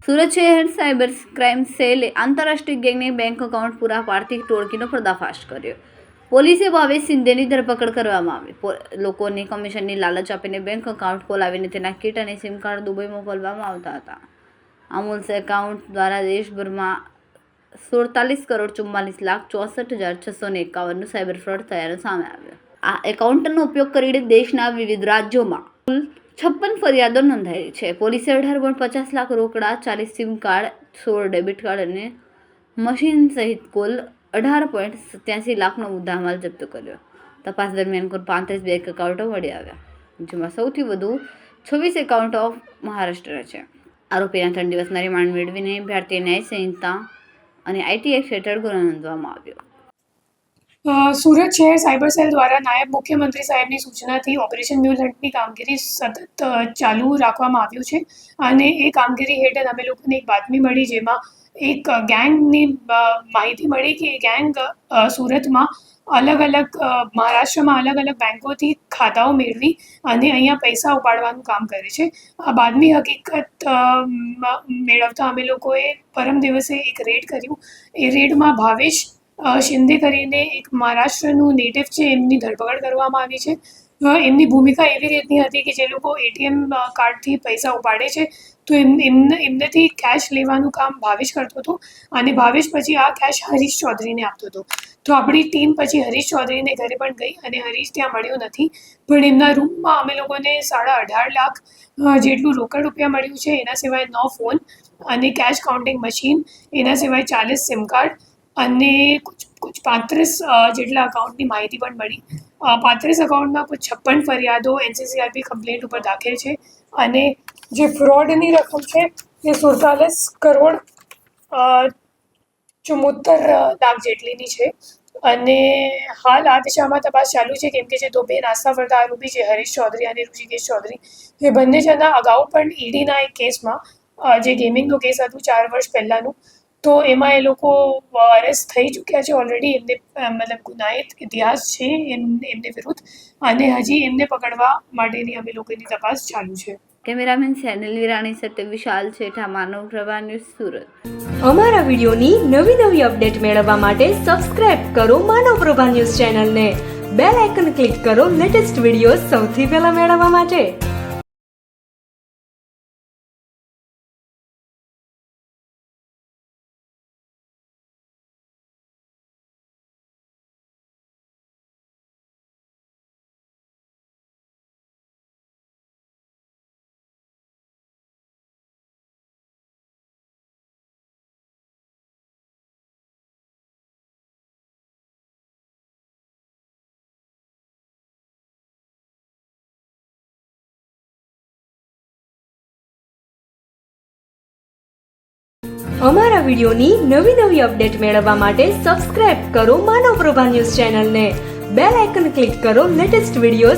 સુરત શહેર cyber crime સેલે આંતરરાષ્ટ્રીય ગેંગને bank account પૂરા પાડતી ટોળકીનો પર્દાફાશ કર્યો. પોલીસે ભાવેશ સિંધેની ધરપકડ કરવામાં આવી. લોકોને કમિશનની લાલચ આપીને બેંક એકાઉન્ટ ખોલાવીને તેના કિટ અને સિમ કાર્ડ દુબઈ મોકલવામાં આવતા હતા. અમૂલ્સ એકાઉન્ટ દ્વારા દેશભરમાં 47,44,64,651નું સાયબર ફ્રોડ થયાનું સામે આવ્યું. આ એકાઉન્ટનો ઉપયોગ કરીને દેશના વિવિધ રાજ્યોમાં કુલ 56 ફરિયાદો નોંધાઈ છે. પોલીસે 18.50 લાખ રોકડા, 40 સિમ કાર્ડ, 16 ડેબિટ કાર્ડ અને મશીન સહિત કુલ 18.87 લાખનો મુદ્દામાલ જપ્ત કર્યો. તપાસ દરમિયાન કુલ 35 બેંક એકાઉન્ટો મળી આવ્યા, જેમાં સૌથી વધુ 26 એકાઉન્ટ ઓફ મહારાષ્ટ્ર છે. આરોપીના 3 દિવસના રિમાન્ડ મેળવીને ભારતીય ન્યાય સંહિતા અને આઈટી એક્ટ હેઠળ ગુનો નોંધવામાં આવ્યો. સુરત શહેર સાયબર સેલ દ્વારા નાયબ મુખ્યમંત્રી સાહેબની સૂચનાથી ઓપરેશન મ્યુલ હન્ટની કામગીરી સતત ચાલુ રાખવામાં આવ્યું છે અને એ કામગીરી હેઠળ અમે લોકોને એક બાતમી મળી, જેમાં એક ગેંગની માહિતી મળી કે એ ગેંગ સુરતમાં અલગ અલગ મહારાષ્ટ્રમાં અલગ અલગ બેંકોથી ખાતાઓ મેળવી અને અહીંયા પૈસા ઉપાડવાનું કામ કરે છે. આ બાદની હકીકત મેળવતા અમે લોકોએ પરમ દિવસે એક રેડ કર્યું. એ રેડમાં ભાવેશ શિંદે કરીને એક મહારાષ્ટ્રનું નેટિવ છે, એમની ધરપકડ કરવામાં આવી છે. એમની ભૂમિકા એવી રીતની હતી કે જે લોકો એટીએમ કાર્ડથી પૈસા ઉપાડે છે તો એમનેથી કેશ લેવાનું કામ ભાવેશ કરતો હતો અને ભાવેશ પછી આ કેશ હરીશ ચૌધરીને આપતો હતો. તો આપણી ટીમ પછી હરીશ ચૌધરીને ઘરે પણ ગઈ અને હરીશ ત્યાં મળ્યો નથી, પણ એમના રૂમમાં અમે લોકોને 18.5 લાખ જેટલું રોકડ રૂપિયા મળ્યું છે. એના સિવાય 9 ફોન અને કેશ કાઉન્ટિંગ મશીન, એના સિવાય 40 સિમ કાર્ડ અને કુછ 35 જેટલા અકાઉન્ટની માહિતી પણ મળી. 35 અકાઉન્ટમાં કુછ 56 ફરિયાદો NCCRP કમ્પ્લેન્ટ ઉપર દાખલ છે અને જે ફ્રોડની રકમ છે એ 47 કરોડ 74 લાખ જેટલીની છે અને હાલ આ દિશામાં તપાસ ચાલુ છે, કેમ કે જે 2 નાસ્તા ફરતા આરોપી છે હરીશ ચૌધરી અને ઋષિકેશ ચૌધરી, એ બંને જણા અગાઉ પણ ઈડીના એક કેસમાં જે ગેમિંગનો કેસ હતું 4 વર્ષ પહેલાંનું, તો એમાં એ લોકો અરેસ્ટ થઈ ચૂક્યા છે ઓલરેડી. એમને મતલબ ગુનાહિત ઇતિહાસ છે એમને વિરુદ્ધ અને હજી એમને પકડવા માટેની અમે લોકોની તપાસ ચાલુ છે. કેમેરામેન સેનલ વિરાણી સાથે વિશાલ છેઠા, માનવ પ્રભા ન્યૂઝ, સુરત. અમારા વિડીયોની નવી અપડેટ મેળવવા માટે સબસ્ક્રાઇબ કરો માનવ પ્રભા ન્યૂઝ ચેનલને. બેલ આઇકન ક્લિક કરો લેટેસ્ટ વિડીયો સૌથી પહેલા મેળવવા માટે. અમારા વિડીયોની નવી અપડેટ મેળવવા માટે સબસ્ક્રાઇબ કરો માનવ પ્રભા ન્યૂઝ ચેનલને. બેલ આઇકન ક્લિક કરો લેટેસ્ટ વિડીયો